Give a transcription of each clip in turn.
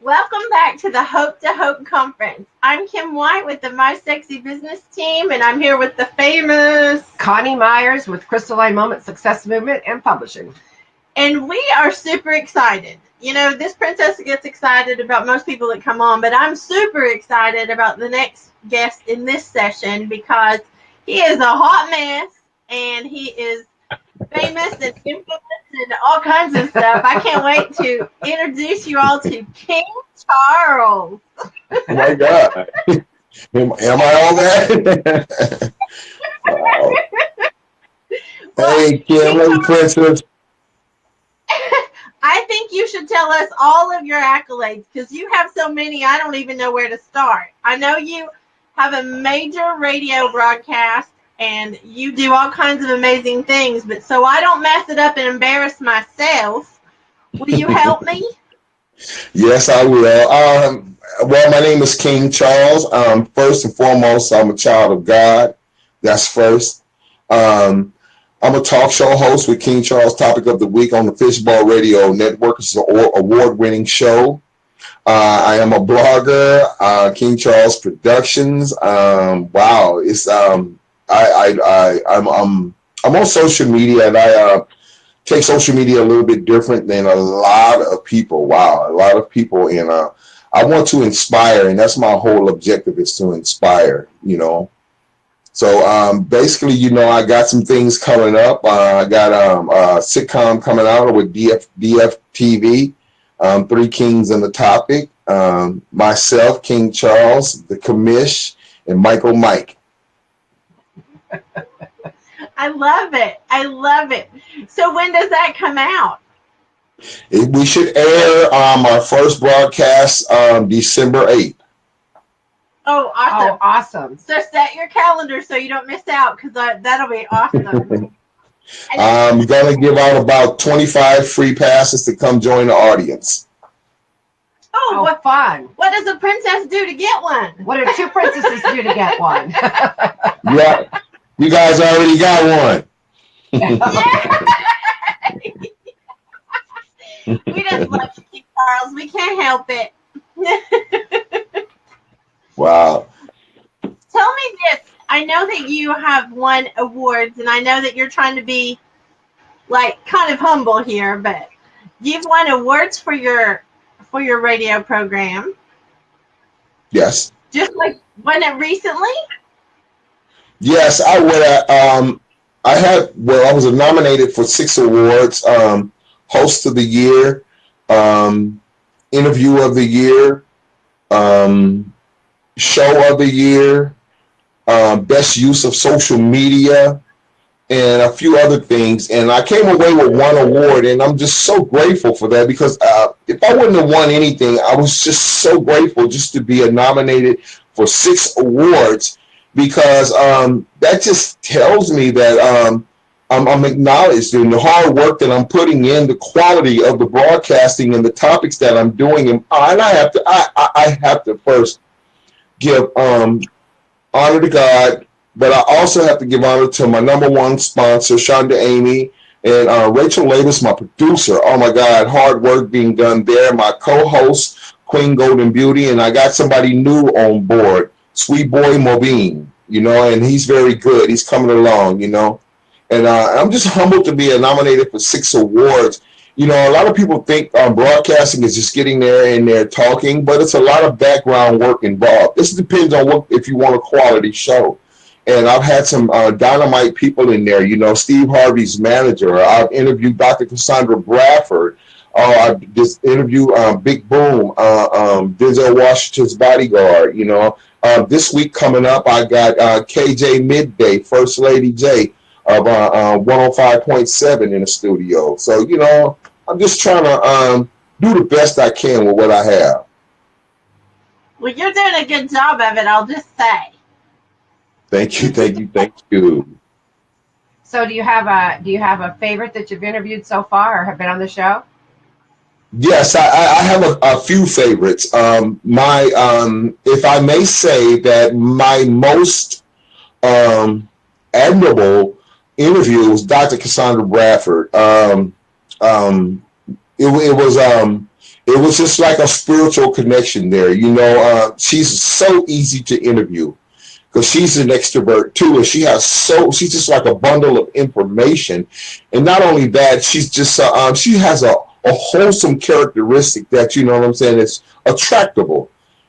Welcome back to the Hope to Hope Conference. I'm Kim White with the My Sexy Business team, and I'm here with the famous Coni Meyers with Crystalline Moment Success Movement and Publishing. And we are super excited. You know, this princess gets excited about most people that come on, but I'm super excited about the next guest in this session because he is a hot mess and he is famous and infamous and all kinds of stuff. I can't wait to introduce you all to King Charles. Oh my God. Am I on that? Wow. Hey, Kim, hey, Princess. I think you should tell us all of your accolades because you have so many, I don't even know where to start. I know you have a major radio broadcast and you do all kinds of amazing things, but so I don't mess it up and embarrass myself, will you help me? Yes, I will. Well, my name is King Charles. First and foremost, I'm a child of God. That's first. I'm a talk show host with King Charles Topic of the Week on the Fishbowl Radio Network. It's an award-winning show. I am a blogger, King Charles Productions. Wow, it's I'm on social media, and I take social media a little bit different than a lot of people. Wow, a lot of people, and I want to inspire, and that's my whole objective is to inspire. So basically, I got some things coming up. I got a sitcom coming out with DFTV, Three Kings and the Topic, myself, King Charles, the Commish, and Michael Mike. I love it. I love it. So when does that come out? We should air our first broadcast December 8th. Oh, awesome. Oh, awesome. So set your calendar so you don't miss out because that'll be awesome. I'm going to give out about 25 free passes to come join the audience. Oh, what fun. What does a princess do to get one? What do two princesses do to get one? Yeah, you guys already got one. We just love you, King Charles. We can't help it. Wow. Tell me this. I know that you have won awards, and I know that you're trying to be like kind of humble here, but you've won awards for your radio program. Yes. Just like won it recently? Yes, I would. I was nominated for 6 awards: Host of the Year, Interview of the Year, Show of the Year, Best Use of Social Media, and a few other things. And I came away with 1 award, and I'm just so grateful for that because if I wouldn't have won anything, I was just so grateful just to be nominated for 6 awards because that just tells me that I'm acknowledged in the hard work that I'm putting in, the quality of the broadcasting and the topics that I'm doing. And I have to first give honor to God, but I also have to give honor to my number 1 sponsor, Shonda Amy, and Rachel Lavis, my producer. Oh my God, hard work being done there. My co-host, Queen Golden Beauty, and I got somebody new on board, Sweet Boy Mobeen, and he's very good. He's coming along, and I'm just humbled to be nominated for 6 awards. A lot of people think broadcasting is just getting there and they're talking, but it's a lot of background work involved. This depends on if you want a quality show. And I've had some dynamite people in there, Steve Harvey's manager. I've interviewed Dr. Cassandra Bradford. I just interviewed Big Boom, Denzel Washington's bodyguard. This week coming up, I got KJ Midday, First Lady J of 105.7 in the studio. So, I'm just trying to do the best I can with what I have. Well, you're doing a good job of it, I'll just say. Thank you. So do you have a favorite that you've interviewed so far or have been on the show? Yes, I have a few favorites. If I may say that my most admirable interview was Dr. Cassandra Bradford. It it was just like a spiritual connection there. She's so easy to interview because she's an extrovert too, and she's just like a bundle of information. And not only that, she's just she has a wholesome characteristic that, you know what I'm saying, is attractable.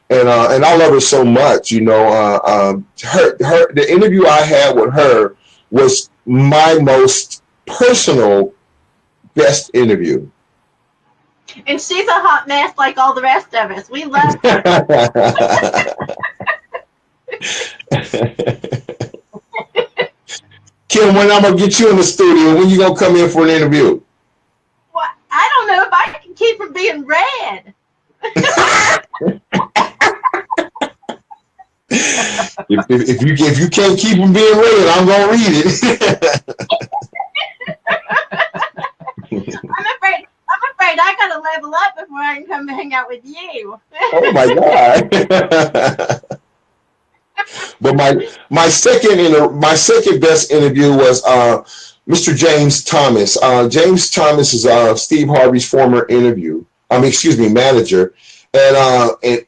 And I love her so much. The interview I had with her was my most personal best interview. And she's a hot mess like all the rest of us. We love her. Kim, when I'm gonna get you in the studio, when you gonna come in for an interview? Well, I don't know if I can keep from being red. If you can't keep them being red, I'm gonna read it. I'm afraid I gotta level up before I can come hang out with you. Oh my God. But my second best interview was Mr. James Thomas. James Thomas is Steve Harvey's former manager. And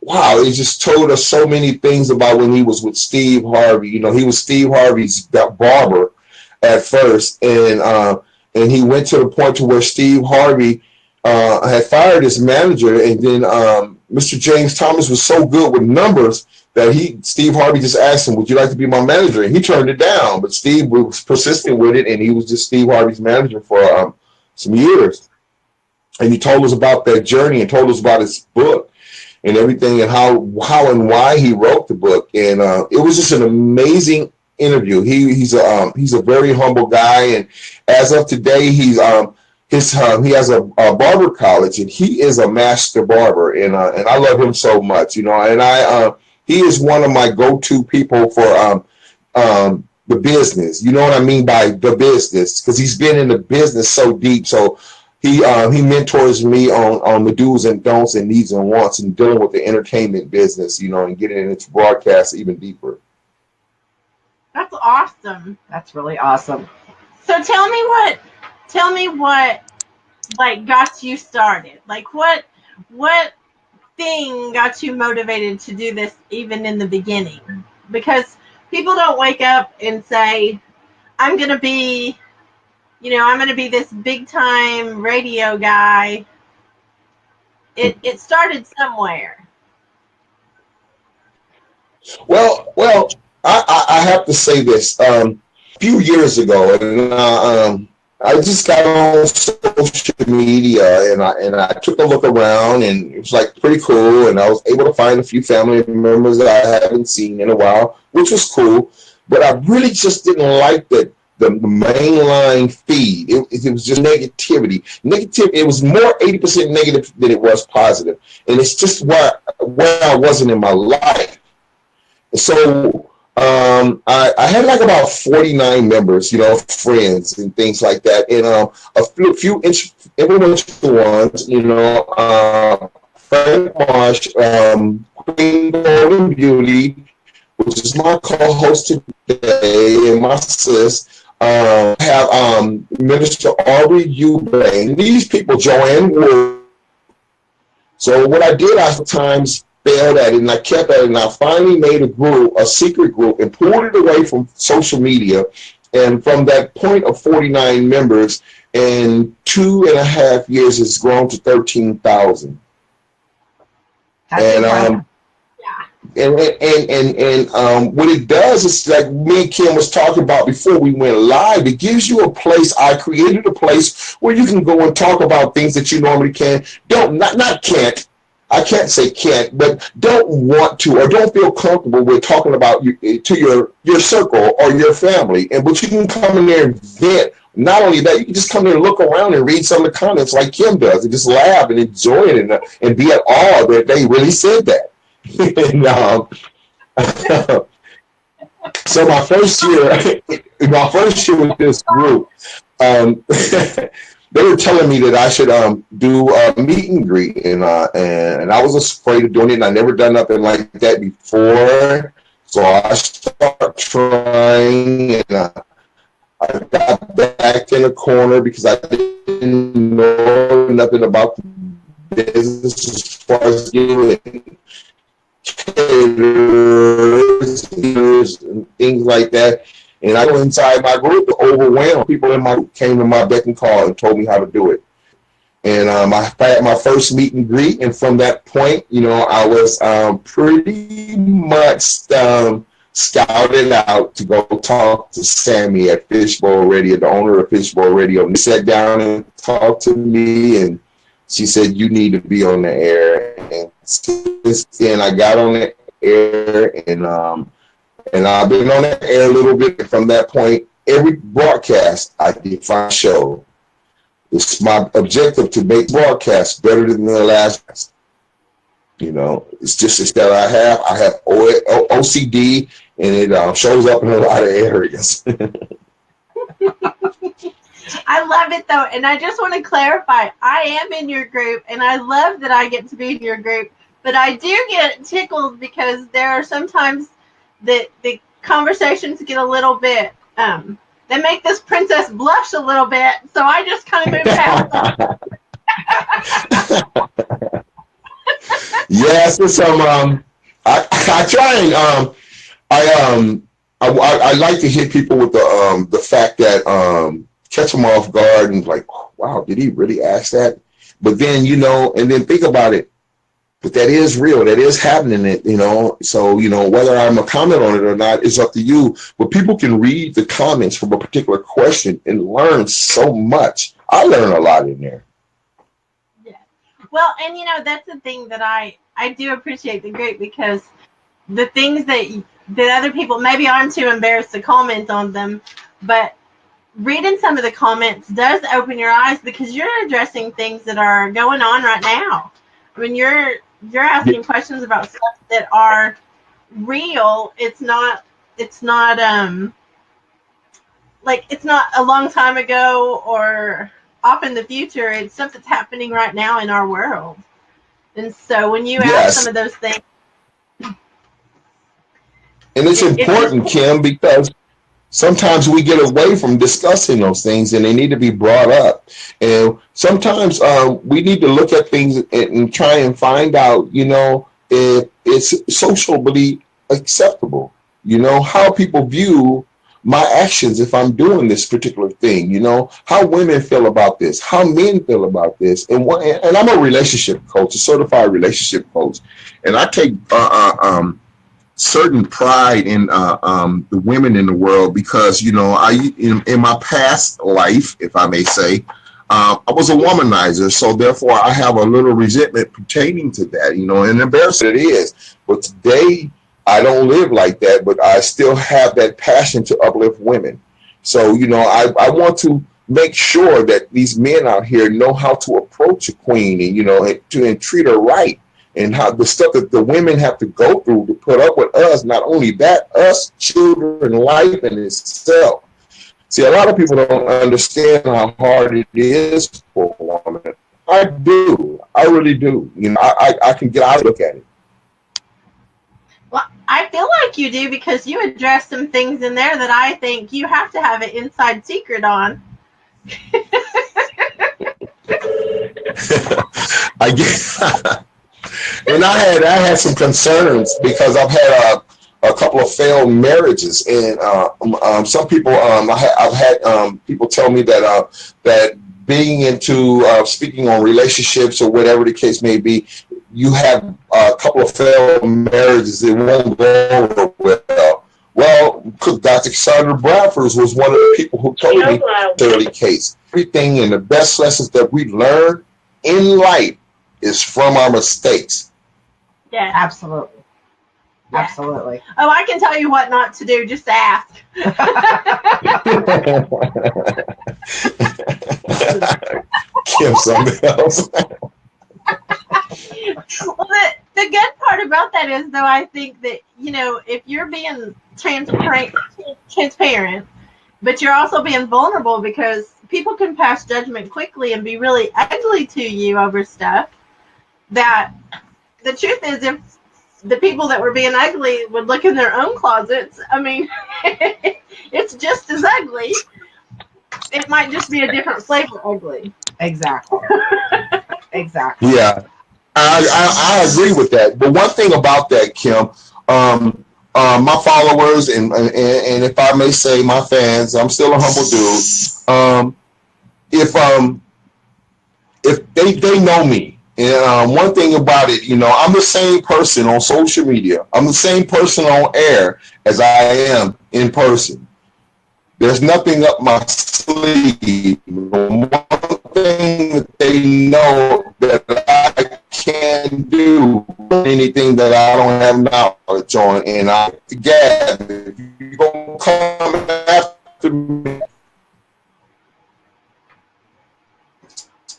wow, it just told us so many things about when he was with Steve Harvey. He was Steve Harvey's barber at first, and he went to the point to where Steve Harvey had fired his manager, and then Mr. James Thomas was so good with numbers that Steve Harvey just asked him, "Would you like to be my manager?" And he turned it down, but Steve was persistent with it, and he was just Steve Harvey's manager for some years. And he told us about that journey and told us about his book and everything, and how and why he wrote the book. And it was just an amazing interview. He's a very humble guy, and as of today, he has a barber college, and he is a master barber, and I love him so much, and he is one of my go-to people for the business. You know what I mean by the business, because he's been in the business so deep. So he mentors me on the do's and don'ts and needs and wants and dealing with the entertainment business, and getting into broadcast even deeper. That's awesome. That's really awesome. So tell me what like got you started? Like what thing got you motivated to do this even in the beginning? Because people don't wake up and say, I'm going to be this big time radio guy. It started somewhere. Well, I have to say this. A few years ago, and I just got on social media, and I took a look around, and it was like pretty cool, and I was able to find a few family members that I haven't seen in a while, which was cool. But I really just didn't like the mainline feed. It was just negativity. It was more 80% negative than it was positive, and it's just where I wasn't in my life. So I had like about 49 members, friends and things like that, and a few influential ones, Frank Marsh, Queen Golden Beauty, which is my co-host today, and my sis. Have Minister Aubrey Eubank. These people, Joanne Wood. So what I did, I sometimes failed at it, and I kept at it, and I finally made a secret group, and pulled it away from social media. And from that point of 49 members, in 2.5 years, it's grown to 13,000. And what it does is, like me and Kim was talking about before we went live, it gives you a place. I created a place where you can go and talk about things that you normally can't. I can't say can't, but don't want to or don't feel comfortable with talking about to your circle or your family. But you can come in there and vent. Not only that, you can just come in and look around and read some of the comments like Kim does, and just laugh and enjoy it and be at awe that they really said that. So my first year with this group, they were telling me that I should do a meet and greet, and I was afraid of doing it, and I never done nothing like that before. So I started trying, and I got back in the corner because I didn't know nothing about the business as far as doing caterers and things like that. And I go inside my group, overwhelmed. People in my group came to my beck and call and told me how to do it. And I had my first meet and greet, and from that point, I was pretty much scouted out to go talk to Sammy at Fishbowl Radio, the owner of Fishbowl Radio. And he sat down and talked to me, and she said, "You need to be on the air." And since then, I got on the air, and I've been on the air a little bit. And from that point, every broadcast I define show. It's my objective to make broadcasts better than the last. It's that I have OCD, and it shows up in a lot of areas. I love it though, and I just want to clarify, I am in your group, and I love that I get to be in your group, but I do get tickled because there are sometimes that the conversations get a little bit, they make this princess blush a little bit, so I just kind of move past them. Yes, it's I try and I like to hit people with the fact that catch them off guard and like, oh, wow, did he really ask that? But then and then think about it. But that is real. That is happening. So whether I'm a comment on it or not is up to you. But people can read the comments from a particular question and learn so much. I learn a lot in there. Yeah. Well, and that's the thing that I do appreciate the group, because the things that other people, maybe I'm too embarrassed to comment on them, but reading some of the comments does open your eyes, because you're addressing things that are going on right now. I mean, you're asking questions about stuff that are real. It's not like it's not a long time ago or off in the future. It's stuff that's happening right now in our world. And so when you ask some of those things, and it's important, Kim, because sometimes we get away from discussing those things, and they need to be brought up. And sometimes we need to look at things and try and find out, if it's socially acceptable. How people view my actions if I'm doing this particular thing. How women feel about this, how men feel about this. And I'm a relationship coach, a certified relationship coach, and I take certain pride in the women in the world, because I in my past life, if I may say, I was a womanizer, so therefore I have a little resentment pertaining to that, and embarrassing it is. But today I don't live like that, but I still have that passion to uplift women. So I want to make sure that these men out here know how to approach a queen, and treat her right. And how the stuff that the women have to go through to put up with us, not only that, us, children, life in itself. See, a lot of people don't understand how hard it is for a woman. I do. I really do. I can get out and look at it. Well, I feel like you do, because you address some things in there that I think you have to have an inside secret on. I guess. And I had some concerns, because I've had a couple of failed marriages, and some people I've had people tell me that being into speaking on relationships or whatever the case may be, you have a couple of failed marriages, it won't go over well. Well, Dr. Sandra Bradford was one of the people who told me the case. Everything and the best lessons that we learn in life is from our mistakes. Yeah, absolutely. Yeah. Absolutely. Oh, I can tell you what not to do. Just ask. Give something else. Well, the good part about that is, though, I think that, if you're being transparent, but you're also being vulnerable, because people can pass judgment quickly and be really ugly to you over stuff, that the truth is, if the people that were being ugly would look in their own closets, I mean, it's just as ugly. It might just be a different flavor ugly. Exactly. Exactly. Yeah, I agree with that. But one thing about that, Kim, my followers and if I may say my fans, I'm still a humble dude. If they know me, and one thing about it, I'm the same person on social media. I'm the same person on air as I am in person. There's nothing up my sleeve. One thing that they know that I can do, anything that I don't have knowledge on, and I get if you're gonna come after me,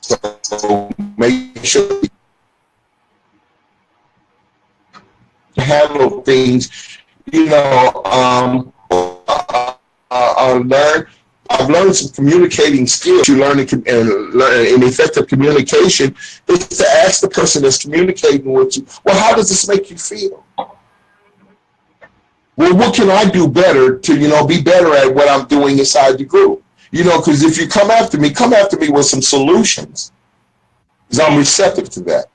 so make sure you handle things, I've learned some communicating skills. You learn in effective communication is to ask the person that's communicating with you, well, how does this make you feel? Well, what can I do better to, be better at what I'm doing inside the group? Because if you come after me with some solutions, because I'm receptive to that.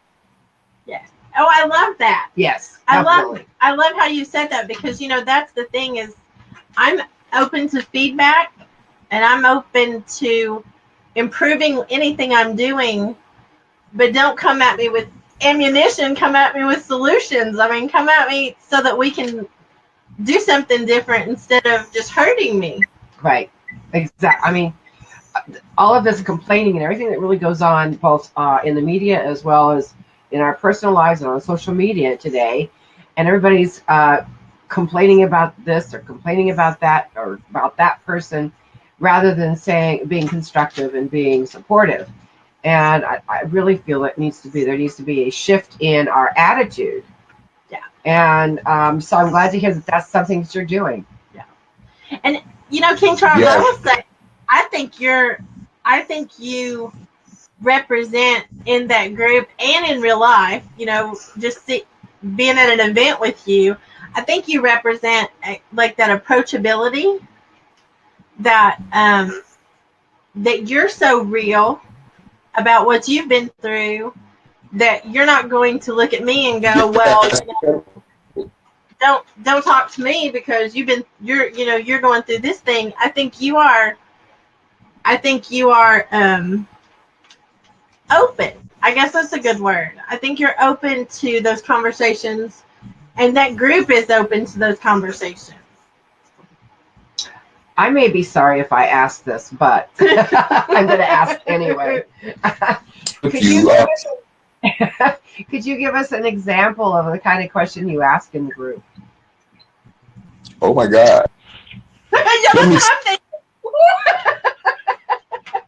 Yes. Oh, I love that. Yes. I love how you said that, because that's the thing is I'm open to feedback and I'm open to improving anything I'm doing, but don't come at me with ammunition, come at me with solutions. I mean, come at me so that we can do something different instead of just hurting me. Right. Exactly. I mean, all of this complaining and everything that really goes on both in the media as well as in our personal lives and on social media today, and everybody's complaining about this or complaining about that or about that person, rather than being constructive and being supportive. And I really feel there needs to be a shift in our attitude. Yeah. And so I'm glad to hear that that's something that you're doing. Yeah. And King Charles, I will say, I think you represent in that group and in real life, being at an event with you, I think you represent like that approachability, that that you're so real about what you've been through that you're not going to look at me and go, well, don't talk to me because you're going through this thing. I think you are open. I guess that's a good word. I think you're open to those conversations, and that group is open to those conversations. I may be sorry if I ask this, but I'm going to ask anyway. Could you give us an example of the kind of question you ask in the group? Oh my God.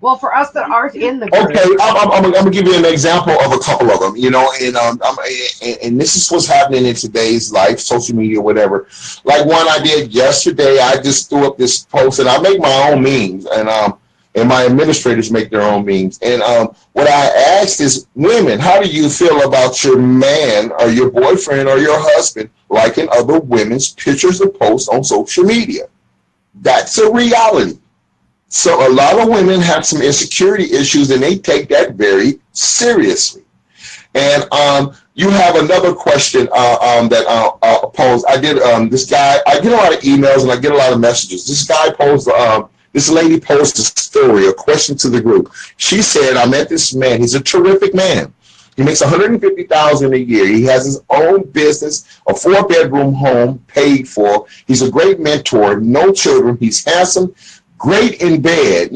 Well, for us that aren't in the group. Okay, I'm going to give you an example of a couple of them, and this is what's happening in today's life, social media, whatever. Like one I did yesterday, I just threw up this post, and I make my own memes, and my administrators make their own memes. And what I asked is, women, how do you feel about your man or your boyfriend or your husband liking other women's pictures or posts on social media? That's a reality. So a lot of women have some insecurity issues, and they take that very seriously. And you have another question that I'll pose. I did this guy. I get a lot of emails and I get a lot of messages. This lady posed a story, a question to the group. She said, "I met this man. He's a terrific man. He makes $150,000 a year. He has his own business, a 4-bedroom home paid for. He's a great mentor. No children. He's handsome." Great in bed,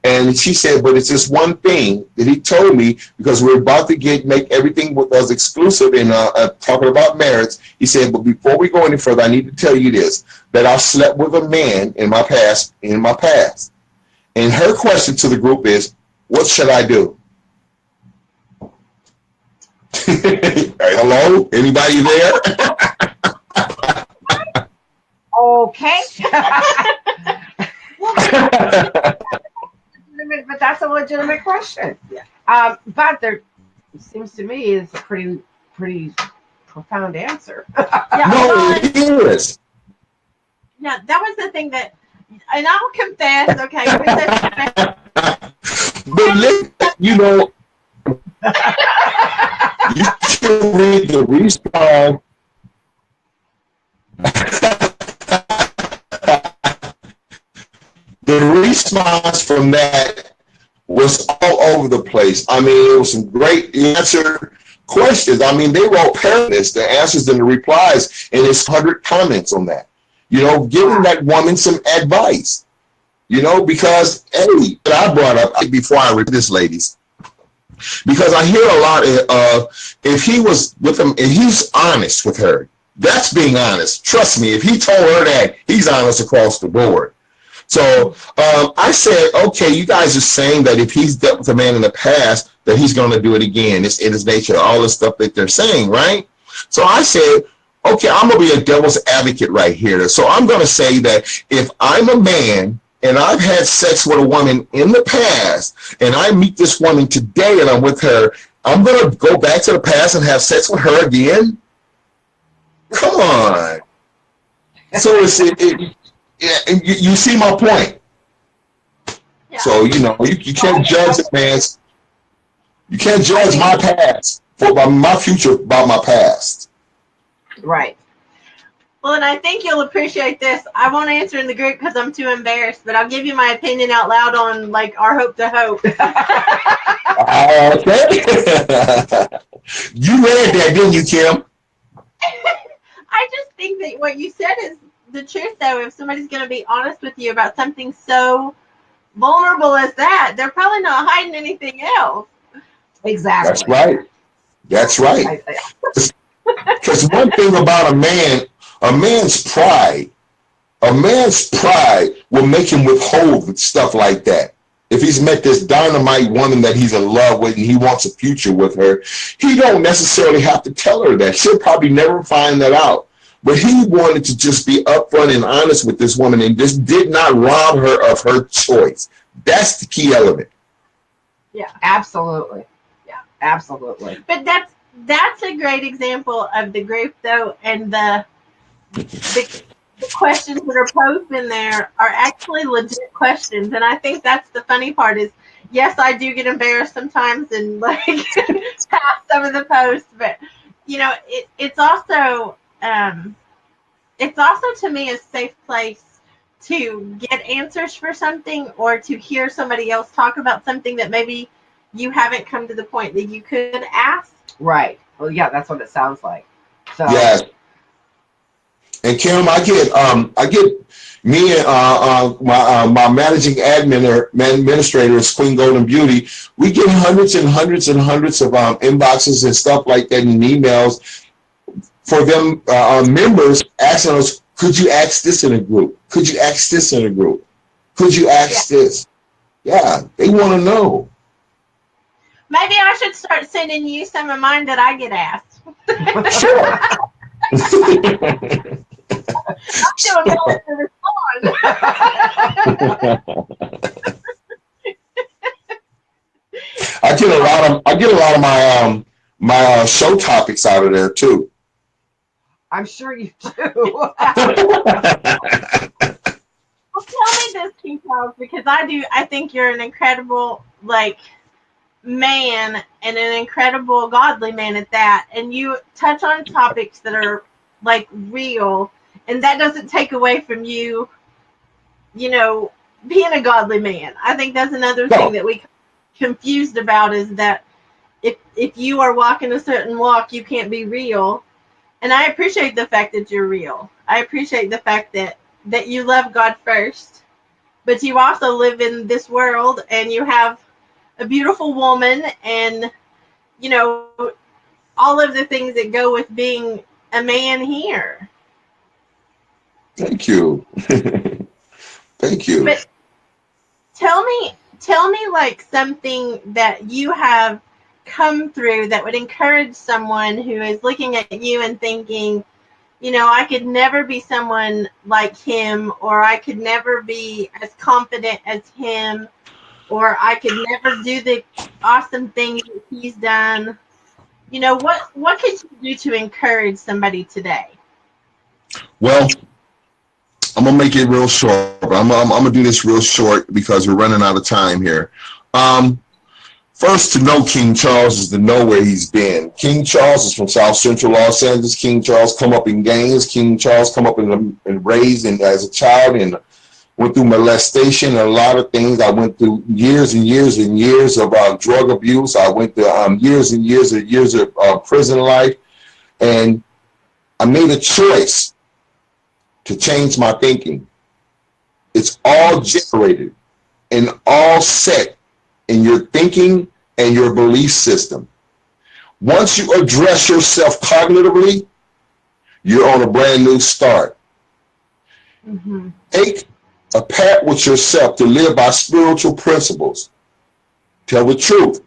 and she said, but it's just one thing that he told me, because we're about to make everything with us exclusive and talking about marriage. He said, but before we go any further, I need to tell you this, that I slept with a man in my past. And her question to the group is, what should I do? Hello? Anybody there? Okay. But that's a legitimate question. Yeah. But there seems to me it's a pretty profound answer. Yeah, no, it is. Yeah, that was the thing that, and I'll confess, okay. But You should read the response. The response from that was all over the place. I mean, it was some great answer questions. I mean, they wrote paragraphs, the answers and the replies, and it's 100 comments on that. You know, giving that woman some advice. You know, because hey, that I brought up before I read this, ladies, because I hear a lot of if he was with him and he's honest with her, that's being honest. Trust me, if he told her that, he's honest across the board. So I said, okay, you guys are saying that if he's dealt with a man in the past, that he's going to do it again. It's in his nature, all the stuff that they're saying, right? So I said, okay, I'm going to be a devil's advocate right here. So I'm going to say that if I'm a man and I've had sex with a woman in the past and I meet this woman today and I'm with her, I'm going to go back to the past and have sex with her again? Come on. So you see my point. Yeah. So, you know, you can't judge a man's, you can't judge my past by my future about my past. Right. Well, and I think you'll appreciate this. I won't answer in the group because I'm too embarrassed, but I'll give you my opinion out loud on like our hope to hope. Okay. You read that, didn't you, Kim? I just think that what you said is the truth, though. If somebody's going to be honest with you about something so vulnerable as that, they're probably not hiding anything else. Exactly. That's right. That's right. Because one thing about a man's pride will make him withhold stuff like that. If he's met this dynamite woman that he's in love with and he wants a future with her, he don't necessarily have to tell her that. She'll probably never find that out. But he wanted to just be upfront and honest with this woman and just did not rob her of her choice. That's the key element. Yeah, absolutely. Yeah, absolutely. But that's a great example of the group, though, and the questions that are posed in there are actually legit questions. And I think that's the funny part is, yes, I do get embarrassed sometimes and like pass some of the posts, but you know, it's also to me a safe place to get answers for something or to hear somebody else talk about something that maybe you haven't come to the point that you could ask. Right. Well, yeah, that's what it sounds like. So. Yes. And Kim, I get me and my managing administrator is Queen Golden Beauty. We get hundreds and hundreds and hundreds of inboxes and stuff like that and emails for them members asking us, could you ask this in a group? Could you ask this in a group? Could you ask this? Yeah, they want to know. Maybe I should start sending you some of mine that I get asked. Sure. I'm doing better to respond. I get a lot of my show topics out of there too. I'm sure you do. Well, tell me this, King Charles, because I think you're an incredible man and an incredible godly man at that, and you touch on topics that are real, and that doesn't take away from you being a godly man. I think that's another thing that we confused about is that if you are walking a certain walk, you can't be real. And I appreciate the fact that you're real. I appreciate the fact that you love God first, but you also live in this world and you have a beautiful woman and, all of the things that go with being a man here. Thank you. Thank you. But tell me something that you have come through that would encourage someone who is looking at you and thinking, I could never be someone like him, or I could never be as confident as him, or I could never do the awesome things that he's done. What could you do to encourage somebody today? Well, I'm gonna make it real short. I'm gonna do this real short because we're running out of time here. First, to know King Charles is to know where he's been. King Charles is from South Central Los Angeles. King Charles come up in gangs. King Charles come up and raised as a child and went through molestation and a lot of things. I went through years and years and years of drug abuse. I went through years and years of prison life. And I made a choice to change my thinking. It's all generated and all set in your thinking and your belief system. Once you address yourself cognitively, you're on a brand new start. Mm-hmm. Take a pact with yourself to live by spiritual principles. Tell the truth,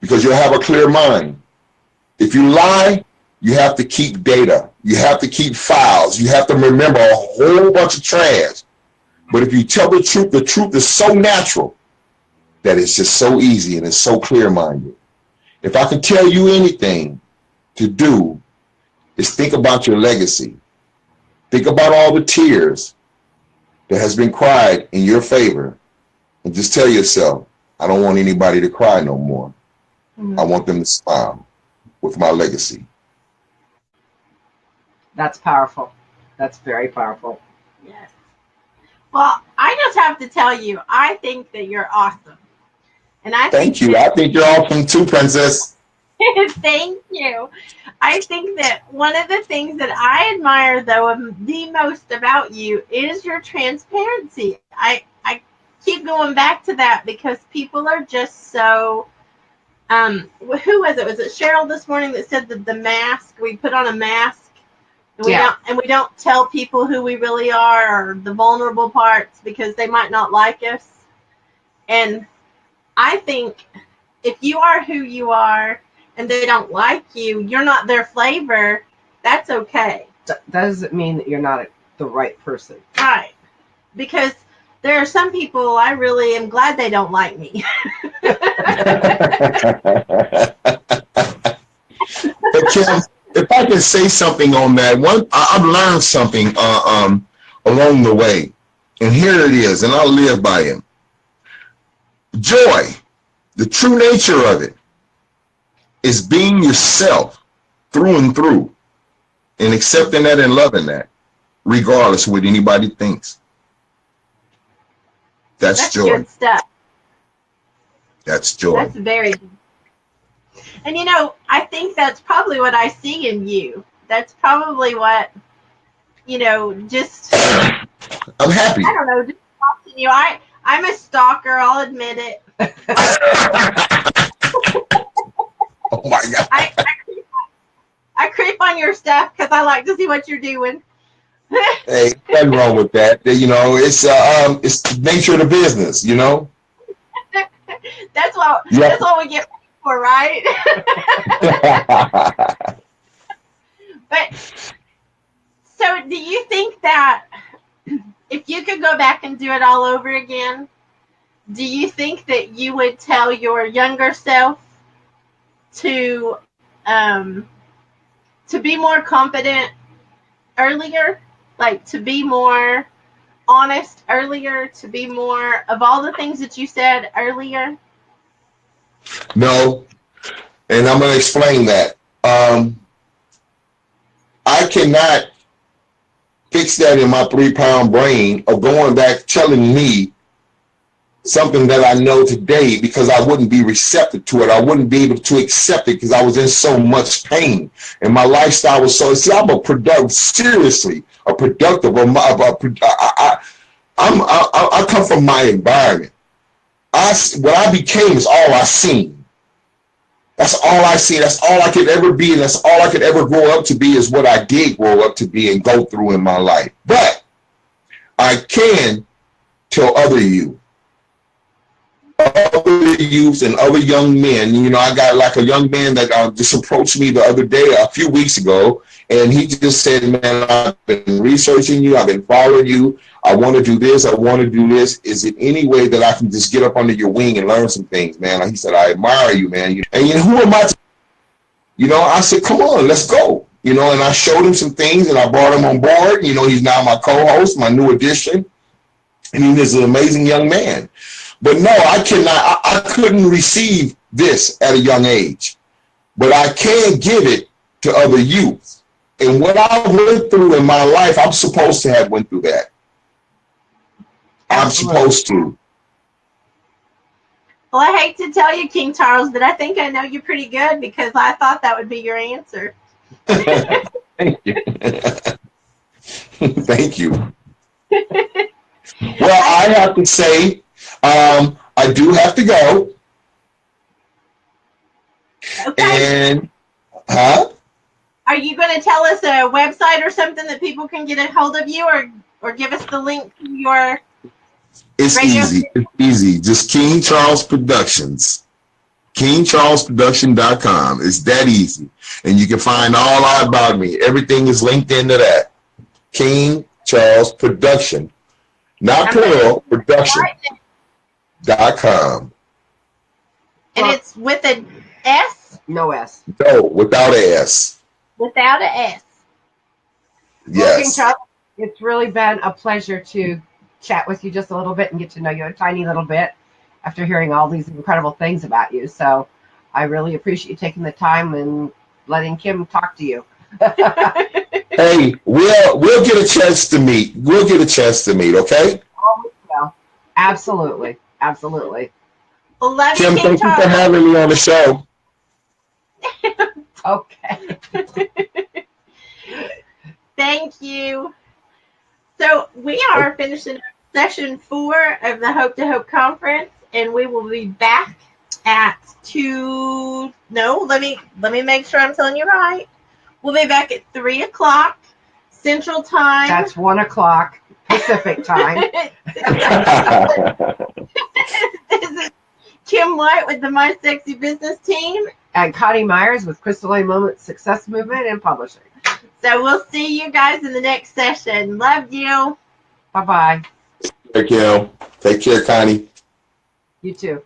because you'll have a clear mind. If you lie, you have to keep data. You have to keep files. You have to remember a whole bunch of trash. But if you tell the truth is so natural that it's just so easy and it's so clear-minded. If I could tell you anything to do, is think about your legacy. Think about all the tears that has been cried in your favor, and just tell yourself, I don't want anybody to cry no more. Mm-hmm. I want them to smile with my legacy. That's powerful. That's very powerful. Yes. Well, I just have to tell you, I think that you're awesome. And Thank you. I think you're awesome too, Princess. Thank you. I think that one of the things that I admire, though, the most about you is your transparency. I keep going back to that because people are just so, who was it? Was it Cheryl this morning that said that the mask, we put on a mask and we don't tell people who we really are or the vulnerable parts because they might not like us. And I think if you are who you are and they don't like you, you're not their flavor, that's okay. That doesn't mean that you're not the right person. Right. Because there are some people I really am glad they don't like me. But Kim, if I can say something on that, I've learned something along the way. And here it is, and I'll live by it. Joy, the true nature of it, is being yourself through and through and accepting that and loving that, regardless of what anybody thinks. That's joy. Good stuff. That's joy. That's very good. And you know, I think that's probably what I see in you. That's probably what, you know, just I'm happy. I don't know, just watching you. I'm a stalker, I'll admit it. Oh my God. I creep on your stuff because I like to see what you're doing. Hey, nothing wrong with that. You know, it's the nature of the business, you know? That's what we get for, right? But so do you think that if you could go back and do it all over again, do you think that you would tell your younger self to be more confident earlier, like to be more honest earlier, to be more of all the things that you said earlier? No, and I'm going to explain that. I cannot fix that in my 3-pound brain of going back telling me something that I know today, because I wouldn't be receptive to it. I wouldn't be able to accept it because I was in so much pain and my lifestyle was so. See, I'm a productive. Seriously, a productive. I come from my environment. What I became is all I seen. That's all I see. That's all I could ever be, and that's all I could ever grow up to be is what I did grow up to be and go through in my life. But I can tell other youths and other young men. You know, I got like a young man that just approached me the other day, a few weeks ago, and he just said, man, I've been researching you. I've been following you. I want to do this. I want to do this. Is it any way that I can just get up under your wing and learn some things, man? He said, I admire you, man. And you know, who am I? You know, I said, come on, let's go. You know, and I showed him some things and I brought him on board. You know, he's now my co-host, my new addition. And he's an amazing young man. But no, I cannot. I couldn't receive this at a young age, but I can give it to other youth. And what I went through in my life, I'm supposed to have went through that. I'm supposed to. Well, I hate to tell you, King Charles, but I think I know you pretty good because I thought that would be your answer. Thank you. Thank you. Well, I have to say, I do have to go. Okay. And, huh? Are you going to tell us a website or something that people can get a hold of you, or give us the link to your It's radio? easy. It's easy. Just King Charles Productions. KingCharlesProduction.com. It's that easy. And you can find all out about me. Everything is linked into that. King Charles Production. Not plural, production.com. And it's with an S? No S. No, without an S. Without an S. Well, King Yes. Charles, it's really been a pleasure to chat with you just a little bit and get to know you a tiny little bit after hearing all these incredible things about you. So I really appreciate you taking the time and letting Kim talk to you. Hey, we'll get a chance to meet. We'll get a chance to meet, okay? Well, absolutely. Absolutely. Well, love Kim, you, King thank you Charles. for having me on the show. Okay. Thank you. So we are finishing session 4 of the Hope to Hope conference, and we will be back at 2. No, let me make sure I'm telling you right. We'll be back at 3 o'clock Central Time. That's 1 o'clock Pacific time. This is Kim White with the My Sexy Business team. And Coni Meyers with Crystal A. Moment Success Movement and Publishing. So we'll see you guys in the next session. Love you. Bye-bye. Thank you. Take care, Connie. You too.